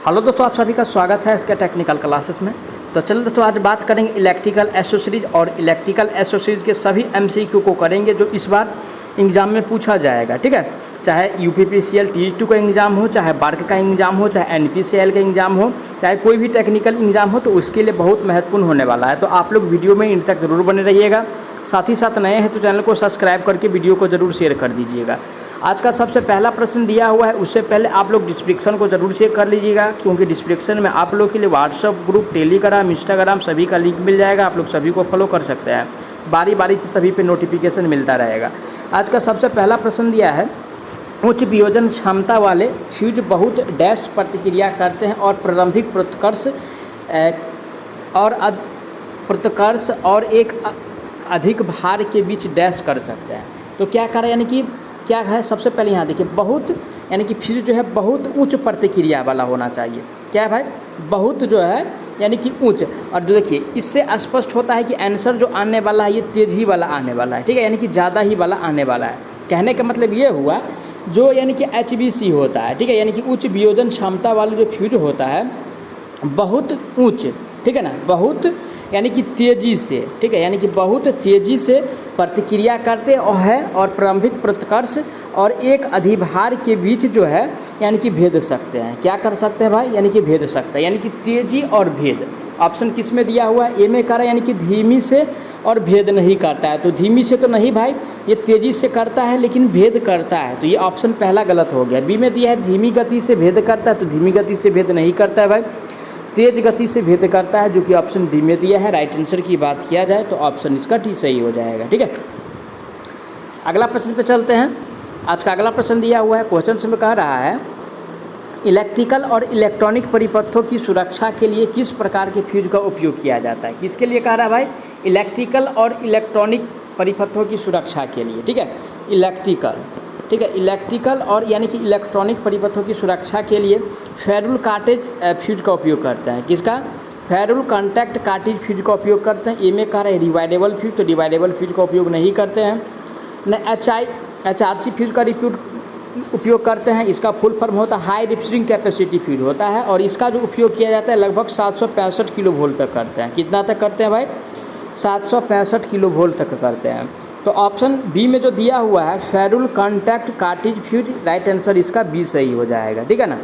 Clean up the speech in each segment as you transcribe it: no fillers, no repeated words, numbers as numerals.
Hello दोस्तों, आप सभी का स्वागत है इसके टेक्निकल क्लासेस में। तो चलिए दोस्तों, आज बात करेंगे इलेक्ट्रिकल एसोसीरीज और इलेक्ट्रिकल एसोसीरीज के सभी एमसीक्यू को करेंगे जो इस बार एग्जाम में पूछा जाएगा। ठीक है, चाहे यूपीपीसीएल टी2 का एग्ज़ाम हो, चाहे बार्क का एग्ज़ाम हो, चाहे एनपीसीएल का एग्ज़ाम हो, चाहे कोई भी टेक्निकल एग्ज़ाम हो, तो उसके लिए बहुत महत्वपूर्ण होने वाला है। तो आप लोग वीडियो में इन तक ज़रूर बने रहिएगा। साथ ही साथ नए हैं तो चैनल को सब्सक्राइब करके वीडियो को ज़रूर शेयर कर दीजिएगा। आज का सबसे पहला प्रश्न दिया हुआ है, उससे पहले आप लोग डिस्क्रिप्शन को ज़रूर चेक कर लीजिएगा, क्योंकि डिस्क्रिप्शन में आप लोग के लिए व्हाट्सअप ग्रुप, टेलीग्राम, इंस्टाग्राम सभी का लिंक मिल जाएगा। आप लोग सभी को फॉलो कर सकते हैं, बारी बारी से सभी पे नोटिफिकेशन मिलता रहेगा। आज का सबसे पहला प्रश्न दिया है, उच्च वियोजन क्षमता वाले फ्यूज बहुत डैश प्रतिक्रिया करते हैं और प्रारंभिक प्रतिकर्ष और एक अधिक भार के बीच डैश कर सकते हैं। तो क्या करें, यानी कि क्या है, सबसे पहले यहाँ देखिए, बहुत यानी कि फ्यूज जो है बहुत उच्च प्रतिक्रिया वाला होना चाहिए। क्या है भाई, बहुत जो है यानी कि उच्च। और देखिए, इससे स्पष्ट होता है कि आंसर जो आने वाला है ये तेज ही वाला आने वाला है। ठीक है, यानी कि ज़्यादा ही वाला आने वाला है। कहने का मतलब ये हुआ, जो यानी कि HVC होता है, ठीक है, यानी कि उच्च वियोजन क्षमता वाला जो फ्यूज होता है बहुत उच्च, ठीक है ना, बहुत यानी कि तेज़ी से, ठीक है, यानी कि बहुत तेज़ी से प्रतिक्रिया करते हैं और प्रारंभिक प्रतिकर्ष और एक अधिभार के बीच जो है यानी कि भेद सकते हैं। क्या कर सकते हैं भाई, यानी कि भेद सकते हैं, यानी कि तेज़ी और भेद। ऑप्शन किस में दिया हुआ है, ए में कर रहा है, यानी कि धीमी से और भेद नहीं करता है। तो धीमी से तो नहीं भाई, ये तेज़ी से करता है लेकिन भेद करता है, तो ये ऑप्शन पहला गलत हो गया। बी में दिया है धीमी गति से भेद करता है, तो धीमी गति से भेद नहीं करता है भाई, तेज गति से भेद करता है, जो कि ऑप्शन डी में दिया है। राइट आंसर की बात किया जाए तो ऑप्शन इसका डी सही हो जाएगा। ठीक है, अगला प्रश्न पे चलते हैं। आज का अगला प्रश्न दिया हुआ है, क्वेश्चन में कह रहा है, इलेक्ट्रिकल और इलेक्ट्रॉनिक परिपथों की सुरक्षा के लिए किस प्रकार के फ्यूज का उपयोग किया जाता है। किसके लिए कह रहा है भाई, इलेक्ट्रिकल और इलेक्ट्रॉनिक परिपथों की सुरक्षा के लिए। ठीक है, इलेक्ट्रिकल, ठीक है, इलेक्ट्रिकल और यानी कि इलेक्ट्रॉनिक परिपथों की सुरक्षा के लिए फेरुल कार्टेज फ्यूज का उपयोग करते हैं। किसका, फेरुल कॉन्टैक्ट कार्टेज फ्यूज का उपयोग करते हैं। ए में कह रहे हैं डिवाइडेबल फ्यूज, तो डिवाइडेबल फ्यूज का उपयोग नहीं करते हैं। न HRC फ्यूज का उपयोग करते हैं। इसका फुल फॉर्म होता है हाई रिफ्यूजिंग कैपेसिटी फ्यूज होता है, और इसका जो उपयोग किया जाता है लगभग 765 किलो वोल्ट तक करते हैं। कितना तक करते हैं भाई, 765 किलो वोल्ट तक करते हैं। तो ऑप्शन बी में जो दिया हुआ है ferrule contact cartridge fuse, right answer इसका बी सही हो जाएगा। ठीक है ना,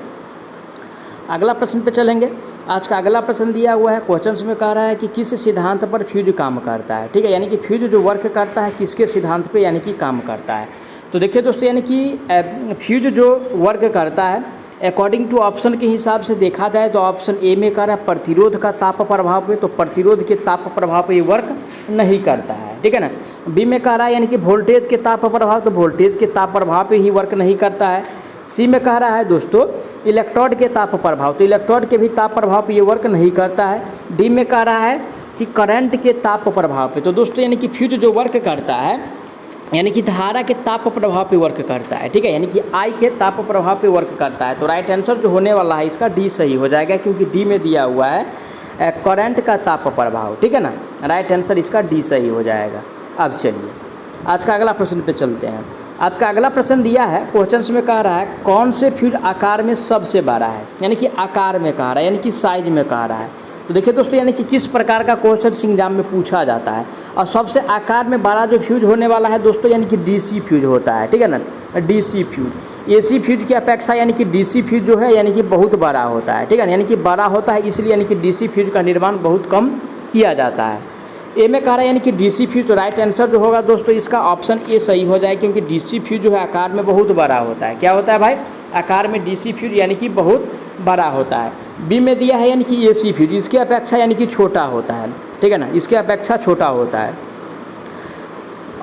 अगला प्रश्न पे चलेंगे। आज का अगला प्रश्न दिया हुआ है, क्वेश्चन में कह रहा है कि किस सिद्धांत पर फ्यूज काम करता है। ठीक है, यानी कि फ्यूज जो वर्क करता है किसके सिद्धांत पे यानी कि काम करता है। तो देखिए दोस्तों, यानी कि फ्यूज जो वर्क करता है अकॉर्डिंग टू ऑप्शन के हिसाब से देखा जाए तो ऑप्शन ए में कह रहा है प्रतिरोध का ताप प्रभाव पे, तो प्रतिरोध के ताप प्रभाव पे ये वर्क नहीं करता है। ठीक है ना, बी में कह रहा है यानी कि वोल्टेज के ताप प्रभाव, तो वोल्टेज के ताप प्रभाव पे ही वर्क नहीं करता है। सी में कह रहा है दोस्तों इलेक्ट्रोड के ताप प्रभाव, तो इलेक्ट्रोड के भी ताप प्रभाव पे ये वर्क नहीं करता है। डी में कह रहा है कि करंट के ताप प्रभाव पे, तो दोस्तों यानी कि फ्यूज जो वर्क करता है यानी कि धारा के ताप प्रभाव पे वर्क करता है। ठीक है, यानी कि आई के ताप प्रभाव पे वर्क करता है। तो राइट आंसर जो होने वाला है इसका डी सही हो जाएगा, क्योंकि डी में दिया हुआ है करंट का ताप प्रभाव। ठीक है ना, राइट आंसर इसका डी सही हो जाएगा। अब चलिए आज का अगला प्रश्न पे चलते हैं। आज का अगला प्रश्न दिया है, क्वेश्चन में कह रहा है कौन से फ्यूज आकार में सबसे बड़ा है, यानी कि आकार में कह रहा है, यानी कि साइज में कह रहा है। तो देखिए दोस्तों, यानी कि किस प्रकार का क्वेश्चन एग्जाम में पूछा जाता है, और सबसे आकार में बड़ा जो फ्यूज होने वाला है दोस्तों यानी कि DC फ्यूज होता है। ठीक है ना, DC फ्यूज AC फ्यूज की अपेक्षा यानी कि DC फ्यूज जो है यानी कि बहुत बड़ा होता है। ठीक है ना, यानी कि बड़ा होता है, इसलिए यानी कि DC फ्यूज का निर्माण बहुत कम किया जाता है। ए में कह रहा है यानी कि DC फ्यूज, तो राइट आंसर जो होगा दोस्तों इसका ऑप्शन ए सही हो जाए, क्योंकि DC फ्यूज जो है आकार में बहुत बड़ा होता है। क्या होता है भाई, आकार में DC फ्यूज यानी कि बहुत बड़ा होता है। बी में दिया है यानी कि AC फ्यूज, इसकी अपेक्षा यानी कि छोटा होता है। ठीक है ना, इसके अपेक्षा छोटा होता है।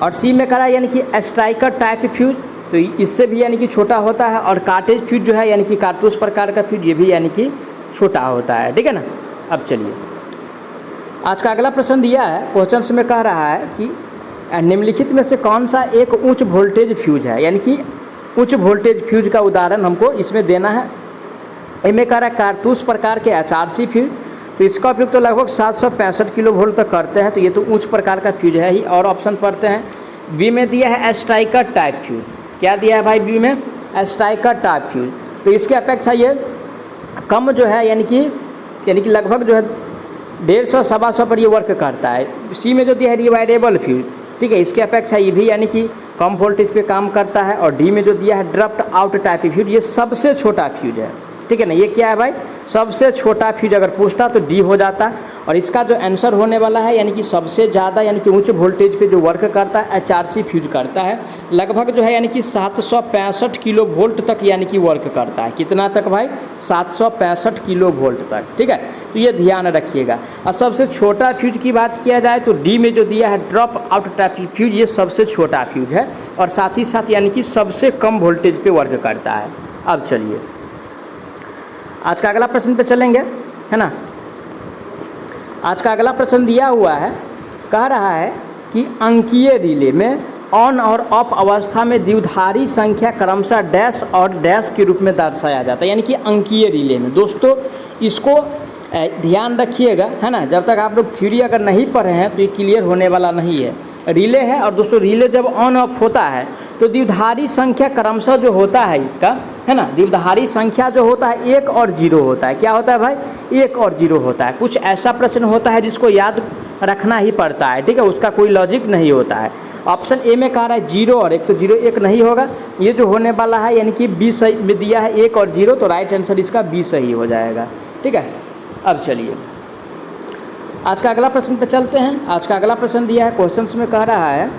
और सी में कह रहा है यानी कि स्ट्राइकर टाइप फ्यूज, तो इससे भी यानी कि छोटा होता है। और कार्टेज फ्यूज जो है यानी कि कारतूस प्रकार का फ्यूज, ये भी यानी कि छोटा होता है। ठीक है ना, अब चलिए आज का अगला प्रश्न दिया है, क्वेश्चन में कह रहा है कि निम्नलिखित में से कौन सा एक उच्च वोल्टेज फ्यूज है, यानी कि उच्च वोल्टेज फ्यूज का उदाहरण हमको इसमें देना है। इनमें कह रहा है कारतूस प्रकार के HRC फ्यूज, तो इसका उपयोग तो लगभग 765 किलो वोल्ट तक करते हैं, तो ये तो उच्च प्रकार का फ्यूज है ही। और ऑप्शन पढ़ते हैं, बी में दिया है स्ट्राइकर टाइप फ्यूज। क्या दिया है भाई बी में, स्ट्राइकर टाइप फ्यूज, तो इसके अपेक्षा ये कम जो है यानी कि लगभग जो है 150-125 पर ये वर्क करता है। सी में जो दिया है रिवाइडेबल फ्यूज, ठीक है, इसके अपेक्षा ये भी यानी कि कम वोल्टेज पे काम करता है। और डी में जो दिया है ड्रफ्ट आउट टाइप फ्यूज, ये सबसे छोटा फ्यूज है, ठीक है ना। ये क्या है भाई, सबसे छोटा फ्यूज अगर पूछता तो डी हो जाता। और इसका जो आंसर होने वाला है यानी कि सबसे ज़्यादा यानी कि उच्च वोल्टेज पे जो वर्क करता है HRC फ्यूज करता है, लगभग जो है यानी कि 765 किलो वोल्ट तक यानी कि वर्क करता है। कितना तक भाई, 765 किलो वोल्ट तक, ठीक है। तो ये ध्यान रखिएगा। और सबसे छोटा फ्यूज की बात किया जाए तो डी में जो दिया है ड्रॉप आउट टाइप फ्यूज, ये सबसे छोटा फ्यूज है और साथ ही साथ यानी कि सबसे कम वोल्टेज पे वर्क करता है। अब चलिए आज का अगला प्रश्न पे चलेंगे, है ना। आज का अगला प्रश्न दिया हुआ है, कह रहा है कि अंकीय रिले में ऑन और ऑफ अवस्था में द्विधारी संख्या क्रमशः डैश और डैश के रूप में दर्शाया जाता है। यानी कि अंकीय रिले में दोस्तों इसको ध्यान रखिएगा, है ना। जब तक आप लोग थ्योरी अगर नहीं पढ़े हैं तो ये क्लियर होने वाला नहीं है। रिले है और दोस्तों रिले जब ऑन ऑफ होता है तो द्विधारी संख्या क्रमशः जो होता है इसका, है ना, द्विधारी संख्या जो होता है 1 और 0 होता है। क्या होता है भाई, 1 और 0 होता है। कुछ ऐसा प्रश्न होता है जिसको याद रखना ही पड़ता है, ठीक है, उसका कोई लॉजिक नहीं होता है। ऑप्शन ए में कह रहा है 0 और 1, तो 0 1 नहीं होगा। ये जो होने वाला है यानी कि बी सही में दिया है 1 और 0, तो राइट आंसर इसका बी सही हो जाएगा, ठीक है। अब चलिए आज का अगला प्रश्न पे चलते हैं। आज का अगला प्रश्न दिया है, क्वेश्चंस में कह रहा है,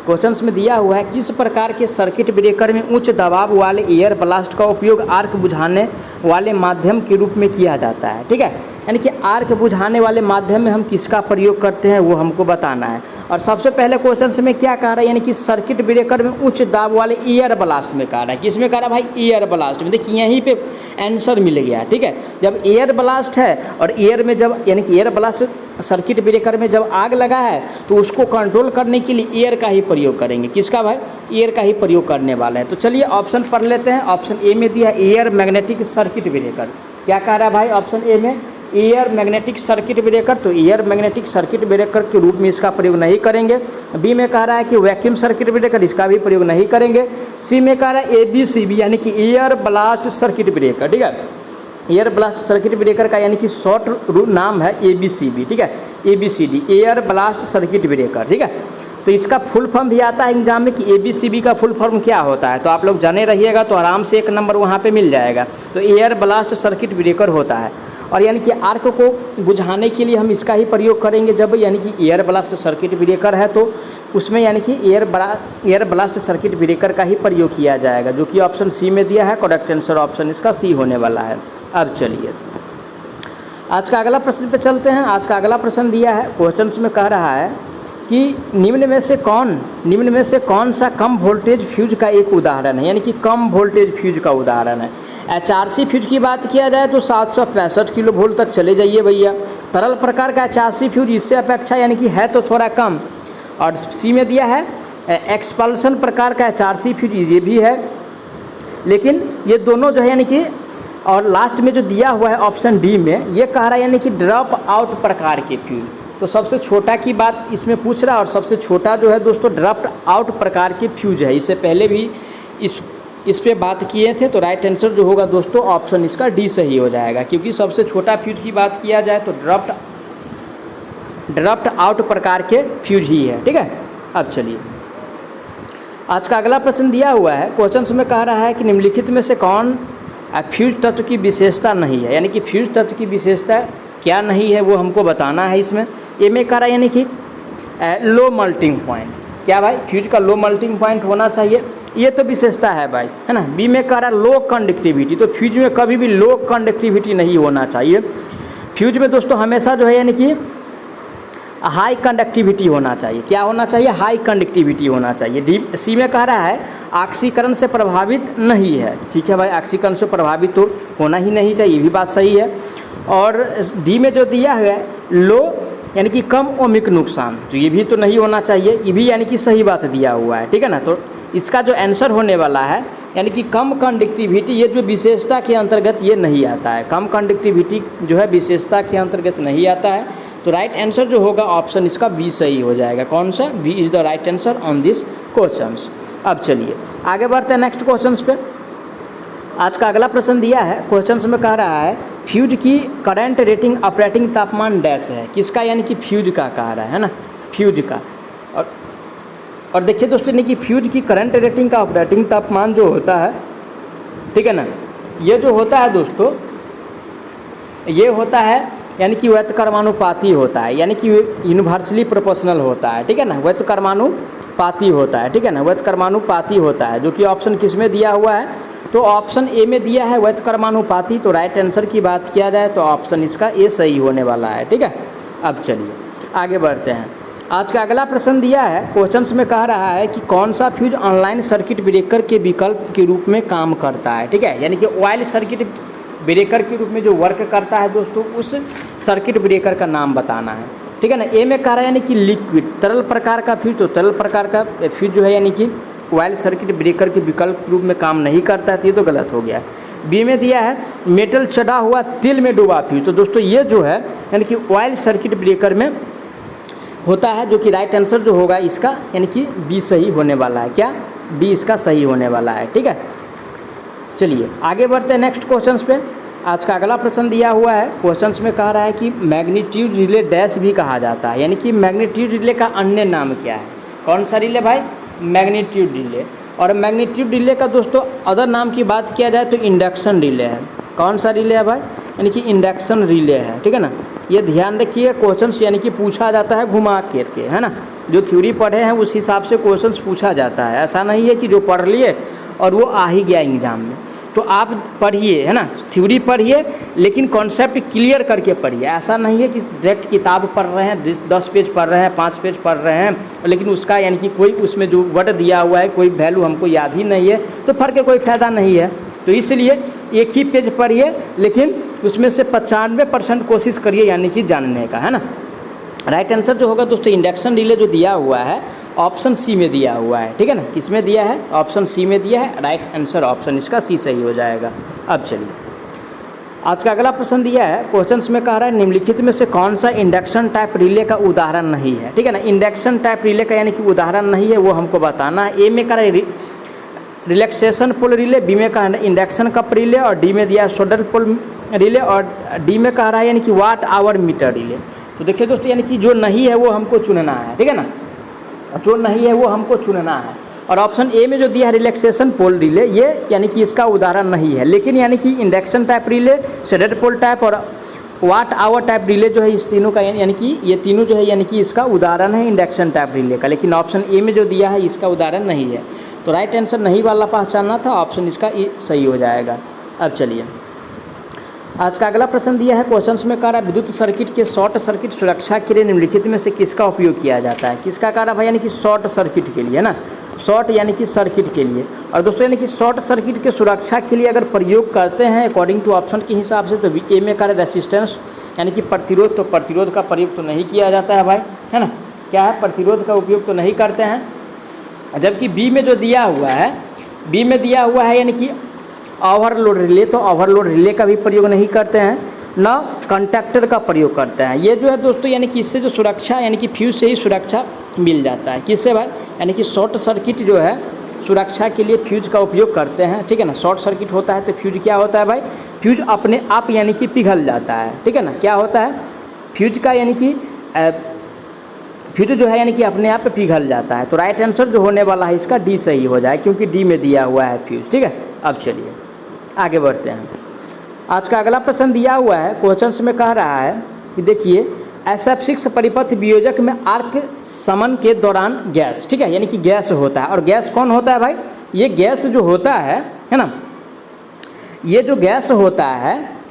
क्वेश्चंस में दिया हुआ है किस प्रकार के सर्किट ब्रेकर में उच्च दबाव वाले एयर ब्लास्ट का उपयोग आर्क बुझाने वाले माध्यम के रूप में किया जाता है, ठीक है। यानी कि आर्क बुझाने वाले माध्यम में हम किसका प्रयोग करते हैं वो हमको बताना है। और सबसे पहले क्वेश्चंस में क्या कह रहा है, यानी कि सर्किट ब्रेकर में उच्च दाब वाले एयर ब्लास्ट में कह रहा है। किस में कह रहा है भाई, एयर ब्लास्ट में। देखिए यहीं पे आंसर मिल गया, ठीक है। जब एयर ब्लास्ट है और एयर में जब यानी कि एयर ब्लास्ट सर्किट ब्रेकर में जब आग लगा है तो उसको कंट्रोल करने के लिए एयर का ही प्रयोग करेंगे। किसका भाई, एयर का ही प्रयोग करने वाला है। तो चलिए ऑप्शन पढ़ लेते हैं। ऑप्शन ए में दिया है एयर मैग्नेटिक सर्किट ब्रेकर। क्या कह रहा है भाई ऑप्शन ए में, एयर मैग्नेटिक सर्किट ब्रेकर। तो एयर मैग्नेटिक सर्किट ब्रेकर के रूप में इसका प्रयोग नहीं करेंगे। बी में कह रहा है कि वैक्यूम सर्किट ब्रेकर, इसका भी प्रयोग नहीं करेंगे। सी में कह रहा है ABCB यानी कि एयर ब्लास्ट सर्किट ब्रेकर, ठीक है। एयर ब्लास्ट सर्किट ब्रेकर का यानी कि शॉर्ट नाम है ABCB, ठीक है, ABCD air blast circuit breaker, ठीक है। तो इसका फुल फॉर्म भी आता है एग्जाम में कि ABCB का फुल फॉर्म क्या होता है, तो आप लोग जाने रहिएगा तो आराम से 1 नंबर वहाँ पे मिल जाएगा। तो एयर ब्लास्ट सर्किट ब्रेकर होता है। और यानी कि आर्क को बुझाने के लिए हम इसका ही प्रयोग करेंगे। जब यानी कि एयर ब्लास्ट सर्किट ब्रेकर है तो उसमें यानी कि एयर ब्लास्ट सर्किट ब्रेकर का ही प्रयोग किया जाएगा, जो कि ऑप्शन सी में दिया है। करेक्ट आंसर ऑप्शन इसका सी होने वाला है। अब चलिए आज का अगला प्रश्न पे चलते हैं। आज का अगला प्रश्न दिया है, क्वेश्चंस में कह रहा है कि निम्न में से कौन सा कम वोल्टेज फ्यूज का एक उदाहरण है, यानी कि कम वोल्टेज फ्यूज का उदाहरण है। HRC फ्यूज की बात किया जाए तो 765 किलो वोल्ट तक चले जाइए भैया। तरल प्रकार का HRC फ्यूज इससे अपेक्षा यानी कि है तो थोड़ा कम। और सी में दिया है एक्सपल्सन प्रकार का HRC फ्यूज, ये भी है, लेकिन ये दोनों जो है यानी कि, और लास्ट में जो दिया हुआ है ऑप्शन डी में, ये कह रहा है यानी कि ड्रॉप आउट प्रकार के फ्यूज। तो सबसे छोटा की बात इसमें पूछ रहा है और सबसे छोटा जो है दोस्तों ड्रॉप आउट प्रकार के फ्यूज है। इससे पहले भी इस पे बात किए थे। तो राइट आंसर जो होगा दोस्तों ऑप्शन इसका डी सही हो जाएगा, क्योंकि सबसे छोटा फ्यूज की बात किया जाए तो ड्रॉप आउट प्रकार के फ्यूज ही है, ठीक है। अब चलिए आज का अगला प्रश्न दिया हुआ है, क्वेश्चन में कह रहा है कि निम्नलिखित में से कौन फ्यूज तत्व की विशेषता नहीं है, यानी कि फ्यूज तत्व की विशेषता क्या नहीं है वो हमको बताना है। इसमें ए में कह रहा है यानी कि लो मेल्टिंग पॉइंट। क्या भाई, फ्यूज का लो मेल्टिंग पॉइंट होना चाहिए, ये तो विशेषता है भाई, है ना। बी में कह रहा है लो कंडक्टिविटी। तो फ्यूज में कभी भी लो कंडक्टिविटी नहीं होना चाहिए। फ्यूज में दोस्तों हमेशा जो है यानी कि हाई कंडक्टिविटी होना चाहिए। क्या होना चाहिए, हाई कंडक्टिविटी होना चाहिए। डी सी में कह रहा है ऑक्सीकरण से प्रभावित नहीं है। ठीक है भाई, ऑक्सीकरण से प्रभावित तो होना ही नहीं चाहिए, ये भी बात सही है। और डी में जो दिया है लो यानी कि कम ओमिक नुकसान, तो ये भी तो नहीं होना चाहिए, ये भी यानी कि सही बात दिया हुआ है, ठीक है ना। तो इसका जो आंसर होने वाला है यानी कि कम कंडक्टिविटी, ये जो विशेषता के अंतर्गत ये नहीं आता है। कम कंडक्टिविटी जो है विशेषता के अंतर्गत नहीं आता है। तो राइट आंसर जो होगा ऑप्शन इसका बी सही हो जाएगा। कौन सा, B is the right answer on this questions. अब चलिए आगे बढ़ते हैं नेक्स्ट क्वेश्चंस पे। आज का अगला प्रश्न दिया है, क्वेश्चन में कह रहा है फ्यूज की करंट रेटिंग ऑपरेटिंग तापमान डैश है। किसका, यानी कि फ्यूज का कह रहा है ना, फ्यूज का। और देखिए दोस्तों, यानी कि फ्यूज की करंट रेटिंग का ऑपरेटिंग तापमान जो होता है, ठीक है ना, ये जो होता है दोस्तों, ये होता है यानी कि व्युत्क्रमानुपाती होता है, यानी कि यूनिवर्सली प्रोपोर्शनल होता है, ठीक है ना, व्युत्क्रमानुपाती होता है, ठीक है ना, व्युत्क्रमानुपाती होता है, जो कि ऑप्शन किस में दिया हुआ है, तो ऑप्शन ए में दिया है व्युत्क्रमानुपाती। तो राइट आंसर की बात किया जाए तो ऑप्शन इसका ए सही होने वाला है, ठीक है। अब चलिए आगे बढ़ते हैं। आज का अगला प्रश्न दिया है, क्वेश्चन में कह रहा है कि कौन सा फ्यूज ऑनलाइन सर्किट ब्रेकर के विकल्प के रूप में काम करता है, ठीक है, यानी कि ऑयल सर्किट ब्रेकर के रूप में जो वर्क करता है दोस्तों, उस सर्किट ब्रेकर का नाम बताना है, ठीक है ना। ए में कह रहा है यानी कि लिक्विड तरल प्रकार का फ्यूज, तो तरल प्रकार का फ्यूज जो है यानी कि ऑयल सर्किट ब्रेकर के विकल्प के रूप में काम नहीं करता है, तो ये तो गलत हो गया। बी में दिया है मेटल चढ़ा हुआ तेल में डूबा फ्यूज, तो दोस्तों ये जो है यानी कि ऑयल सर्किट ब्रेकर में होता है, जो कि राइट आंसर जो होगा इसका यानी कि बी सही होने वाला है। क्या, बी इसका सही होने वाला है, ठीक है। चलिए आगे बढ़ते हैं नेक्स्ट क्वेश्चन पे। आज का अगला प्रश्न दिया हुआ है, क्वेश्चन में कह रहा है कि मैग्नीट्यूड रिले डैश भी कहा जाता है, यानी कि मैग्नीट्यूड रिले का अन्य नाम क्या है। कौन सा रिले भाई, मैग्नीट्यूड रिले। और मैग्नीट्यूड रिले का दोस्तों अदर नाम की बात किया जाए तो इंडक्शन रिले है। कौन सा रिले है भाई, यानी कि इंडक्शन रिले है, ठीक है ना। ये ध्यान रखिए, क्वेश्चंस यानी कि पूछा जाता है घुमा करके, है ना, जो थ्योरी पढ़े हैं उस हिसाब से क्वेश्चंस पूछा जाता है। ऐसा नहीं है कि जो पढ़ लिए और वो आ ही गया एग्जाम में। तो आप पढ़िए, है ना, थ्योरी पढ़िए, लेकिन कॉन्सेप्ट क्लियर करके पढ़िए। ऐसा नहीं है कि डायरेक्ट किताब पढ़ रहे हैं, 10 पेज पढ़ रहे हैं, 5 पेज पढ़ रहे हैं, लेकिन उसका यानी कि कोई उसमें जो वर्ड दिया हुआ है कोई वैल्यू हमको याद ही नहीं है, तो पढ़ के कोई फ़ायदा नहीं है। तो इसलिए एक ही पेज पढ़िए, लेकिन उसमें से 95% कोशिश करिए यानी कि जानने का, है ना। राइट आंसर जो होगा दोस्तों इंडक्शन रिले जो दिया हुआ है ऑप्शन सी में दिया हुआ है, ठीक है ना। किस में दिया है, ऑप्शन सी में दिया है। राइट आंसर ऑप्शन इसका सी सही हो जाएगा। अब चलिए आज का अगला प्रश्न दिया है, क्वेश्चंस में कह रहा है निम्नलिखित में से कौन सा इंडक्शन टाइप रिले का उदाहरण नहीं है, ठीक है ना। इंडक्शन टाइप रिले का यानी कि उदाहरण नहीं है, वो हमको बताना है। ए में कह रहा है रिलैक्सेशन पोल रिले, बी में कहा है इंडक्शन कप रिले, और डी में दिया है सोडल पोल रिले, और डी में कह रहा है यानी कि वाट आवर मीटर रिले। तो देखिए दोस्तों, यानी कि जो नहीं है वो हमको चुनना है, ठीक है ना, जो नहीं है वो हमको चुनना है। और ऑप्शन ए में जो दिया है रिलैक्सेशन पोल रिले, ये यानी कि इसका उदाहरण नहीं है, लेकिन यानी कि induction type relay, shaded pole type और वाट आवर टाइप रिले जो है, इस तीनों का यानी कि ये तीनों जो है यानी कि इसका उदाहरण है इंडक्शन टाइप रिले का। लेकिन ऑप्शन ए में जो दिया है इसका उदाहरण नहीं है, तो राइट आंसर नहीं वाला पहचानना था, ऑप्शन इसका ए सही हो जाएगा। अब चलिए आज का अगला प्रश्न दिया है, क्वेश्चंस में कह रहा है विद्युत सर्किट के शॉर्ट सर्किट सुरक्षा के लिए निम्नलिखित में से किसका उपयोग किया जाता है। किसका कह रहा है भाई, यानी कि शॉर्ट सर्किट के लिए, है ना, शॉर्ट यानी कि सर्किट के लिए। और दोस्तों यानी कि शॉर्ट सर्किट के सुरक्षा के लिए अगर प्रयोग करते हैं अकॉर्डिंग टू ऑप्शन के हिसाब से, तो ए में कह रहा है रेसिस्टेंस यानी कि प्रतिरोध, तो प्रतिरोध का प्रयोग तो नहीं किया जाता है भाई, है ना, क्या है, प्रतिरोध का उपयोग तो नहीं करते हैं। जबकि बी में जो दिया हुआ है, बी में दिया हुआ है यानी कि ओवरलोड रिले, तो ओवरलोड रिले का भी प्रयोग नहीं करते हैं, ना कंडक्टर का प्रयोग करते हैं। ये जो है दोस्तों यानी कि इससे जो सुरक्षा यानी कि फ्यूज से ही सुरक्षा मिल जाता है। किससे भाई, यानी कि शॉर्ट सर्किट जो है सुरक्षा के लिए फ्यूज का उपयोग करते हैं, ठीक है ना। शॉर्ट सर्किट होता है तो फ्यूज क्या होता है भाई, फ्यूज अपने आप यानी कि पिघल जाता है, ठीक है ना। क्या होता है, फ्यूज का यानी कि फ्यूज जो है यानी कि अपने आप पिघल जाता है। तो राइट आंसर जो होने वाला है इसका डी सही हो जाए, क्योंकि डी में दिया हुआ है फ्यूज, ठीक है। अब चलिए आगे बढ़ते हैं। आज का अगला प्रश्न दिया हुआ है, क्वेश्चंस में कह रहा है कि देखिए SF6 परिपथ वियोजक में आर्क समन के दौरान गैस, ठीक है, यानी कि गैस होता है। और गैस कौन होता है भाई, ये गैस जो होता है ना, ये जो गैस होता है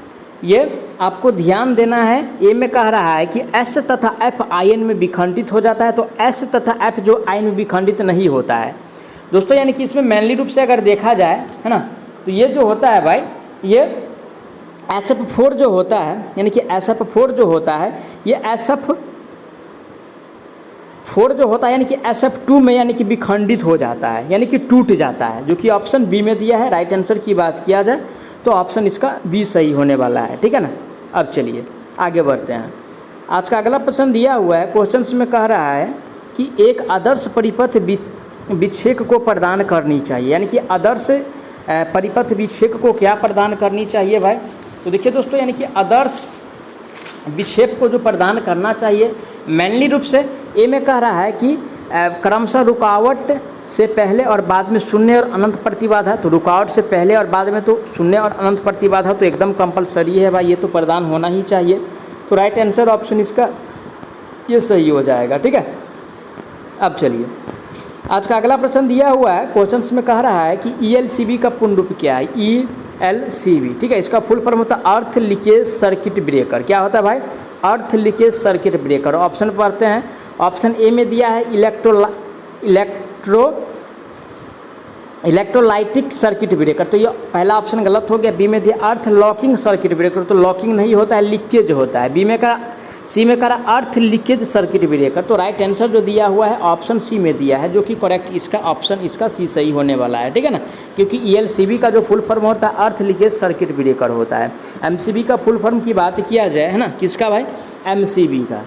ये आपको ध्यान देना है। ए में कह रहा है कि S तथा F आयन में विखंडित हो जाता है, तो S तथा F जो आयन में विखंडित नहीं होता है दोस्तों, यानी कि इसमें मेनली रूप से अगर देखा जाए, है ना, तो ये जो होता है भाई, ये SF4 जो होता है यानी कि SF4 जो होता है, ये SF4 जो होता है यानी कि SF2 में यानी कि विखंडित हो जाता है, यानी कि टूट जाता है, जो कि ऑप्शन बी में दिया है। राइट आंसर की बात किया जाए तो ऑप्शन इसका बी सही होने वाला है, ठीक है ना। अब चलिए आगे बढ़ते हैं। आज का अगला प्रश्न दिया हुआ है, क्वेश्चन में कह रहा है कि एक आदर्श परिपथ विक्षेप को प्रदान करनी चाहिए, यानी कि आदर्श परिपथ विक्षेप को क्या प्रदान करनी चाहिए भाई? तो देखिए दोस्तों, यानी कि आदर्श विक्षेप को जो प्रदान करना चाहिए मेनली रूप से ए में कह रहा है कि क्रमशः रुकावट से पहले और बाद में शून्य और अनंत प्रतिबाधा। तो रुकावट से पहले और बाद में तो शून्य और अनंत प्रतिबाधा तो एकदम कंपलसरी है भाई, ये तो प्रदान होना ही चाहिए। तो राइट आंसर ऑप्शन इसका ये सही हो जाएगा। ठीक है, अब चलिए आज का अगला प्रश्न दिया हुआ है, क्वेश्चंस में कह रहा है कि ELCB का पूर्ण रूप क्या है? ELCB, ठीक है, इसका फुल फॉर्म होता है अर्थ लीकेज सर्किट ब्रेकर। क्या होता है भाई? अर्थ लीकेज सर्किट ब्रेकर। ऑप्शन पढ़ते हैं। ऑप्शन ए में दिया है इलेक्ट्रोलाइटिक सर्किट ब्रेकर, तो ये पहला ऑप्शन गलत हो गया। बी में दिया अर्थ लॉकिंग सर्किट ब्रेकर, तो लॉकिंग नहीं होता है, लीकेज होता है। सी में करा अर्थ लीकेज सर्किट ब्रेकर। तो राइट आंसर जो दिया हुआ है ऑप्शन सी में दिया है, जो कि करेक्ट इसका ऑप्शन इसका सी सही होने वाला है। ठीक है ना, क्योंकि ELCB का जो फुल फॉर्म होता है अर्थ लीकेज सर्किट ब्रेकर होता है। MCB का फुल फॉर्म की बात किया जाए, है ना, किसका भाई? MCB का।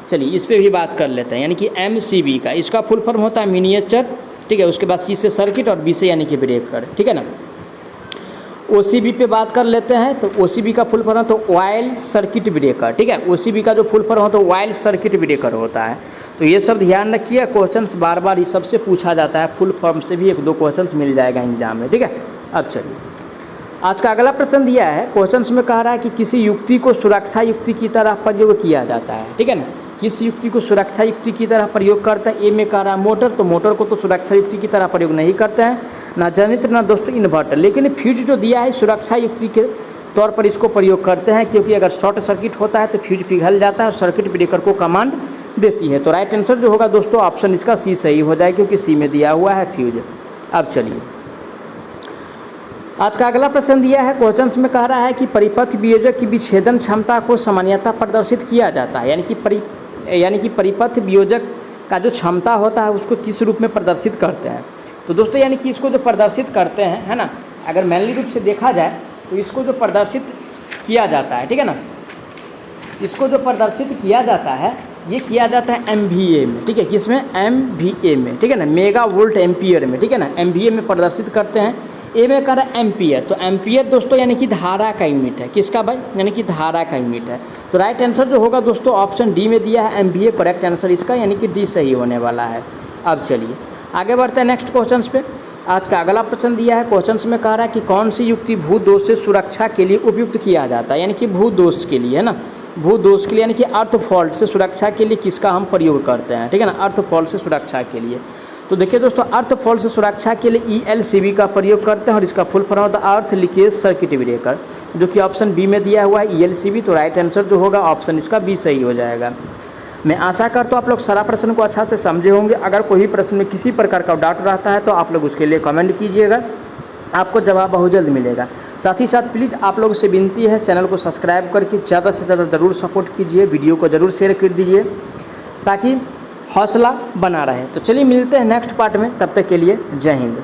चलिए इस पर भी बात कर लेते हैं, यानी कि MCB का इसका फुल फॉर्म होता है मिनिएचर। ठीक है, उसके बाद C से सर्किट और B से यानी कि ब्रेकर। ठीक है ना, OCB पे बात कर लेते हैं। तो OCB का फुल फॉर्म तो ऑयल सर्किट ब्रेकर। ठीक है, OCB का जो फुल फॉर्म होता है तो ऑयल सर्किट ब्रेकर होता है। तो ये सब ध्यान रखिए, क्वेश्चंस बार बार इस सबसे पूछा जाता है, फुल फॉर्म से भी 1-2 क्वेश्चंस मिल जाएगा एग्जाम में। ठीक है, अब चलिए आज का अगला प्रश्न दिया है, क्वेश्चंस में कह रहा है कि किसी युक्ति को सुरक्षा युक्ति की तरह प्रयोग किया जाता है। ठीक है ना, किस युक्ति को सुरक्षा युक्ति की तरह प्रयोग करता है? ए में कह रहा है मोटर, तो मोटर को तो सुरक्षा युक्ति की तरह प्रयोग नहीं करते हैं, ना जनित्र ना दोस्तों इन्वर्टर। लेकिन फ्यूज जो दिया है सुरक्षा युक्ति के तौर पर इसको प्रयोग करते हैं, क्योंकि अगर शॉर्ट सर्किट होता है तो फ्यूज पिघल जाता है और सर्किट ब्रेकर को कमांड देती है। तो राइट आंसर जो होगा दोस्तों ऑप्शन इसका सी सही हो जाए, क्योंकि सी में दिया हुआ है फ्यूज। अब चलिए आज का अगला प्रश्न दिया है, क्वेश्चंस में कह रहा है कि परिपथ वियोजक की विच्छेदन क्षमता को सामान्यतः प्रदर्शित किया जाता है, यानी कि परिपथ वियोजक का जो क्षमता होता है उसको किस रूप में प्रदर्शित करते हैं? तो दोस्तों यानी कि इसको जो प्रदर्शित करते हैं, है ना, अगर मैनली रूप से देखा जाए तो इसको जो प्रदर्शित किया जाता है, ठीक है ना, इसको जो प्रदर्शित किया जाता है ये किया जाता है MVA में। ठीक है, किसमें? MVA में। ठीक है ना, मेगा वोल्ट एम्पियर में। ठीक है ना, MVA में प्रदर्शित करते हैं। ए में कह रहा है एम्पियर, तो एम्पियर दोस्तों यानी कि धारा का यूनिट है। किसका भाई? यानी कि धारा का यूनिट है। तो राइट आंसर जो होगा दोस्तों ऑप्शन डी में दिया है MVA, करेक्ट आंसर इसका, यानी कि डी सही होने वाला है। अब चलिए आगे बढ़ते हैं नेक्स्ट क्वेश्चन पे। आज का अगला प्रश्न दिया है, क्वेश्चंस में कह रहा है कि कौन सी युक्ति भूदोष से सुरक्षा के लिए उपयुक्त किया जाता है? यानी कि भूदोष के लिए, है ना, भूदोष के लिए यानी कि अर्थ फॉल्ट से सुरक्षा के लिए किसका हम प्रयोग करते हैं? ठीक है ना, अर्थ फॉल्ट से सुरक्षा के लिए। तो देखिए दोस्तों, अर्थ फॉल्ट से सुरक्षा के लिए ELCB का प्रयोग करते हैं और इसका फुल फॉर्म होता है अर्थ लीकेज सर्किट ब्रेकर, जो कि ऑप्शन बी में दिया हुआ है ELCB। तो राइट आंसर जो होगा ऑप्शन इसका बी सही हो जाएगा। मैं आशा करता हूँ आप लोग सारा प्रश्न को अच्छा से समझे होंगे। अगर कोई भी प्रश्न में किसी प्रकार का डाउट रहता है तो आप लोग उसके लिए कमेंट कीजिएगा, आपको जवाब बहुत जल्द मिलेगा। साथ ही साथ प्लीज़ आप लोगों से विनती है, चैनल को सब्सक्राइब करके ज़्यादा से ज़्यादा ज़रूर सपोर्ट कीजिए, वीडियो को ज़रूर शेयर कर दीजिए ताकि हौसला बना रहे। तो चलिए मिलते हैं नेक्स्ट पार्ट में, तब तक के लिए जय हिंद।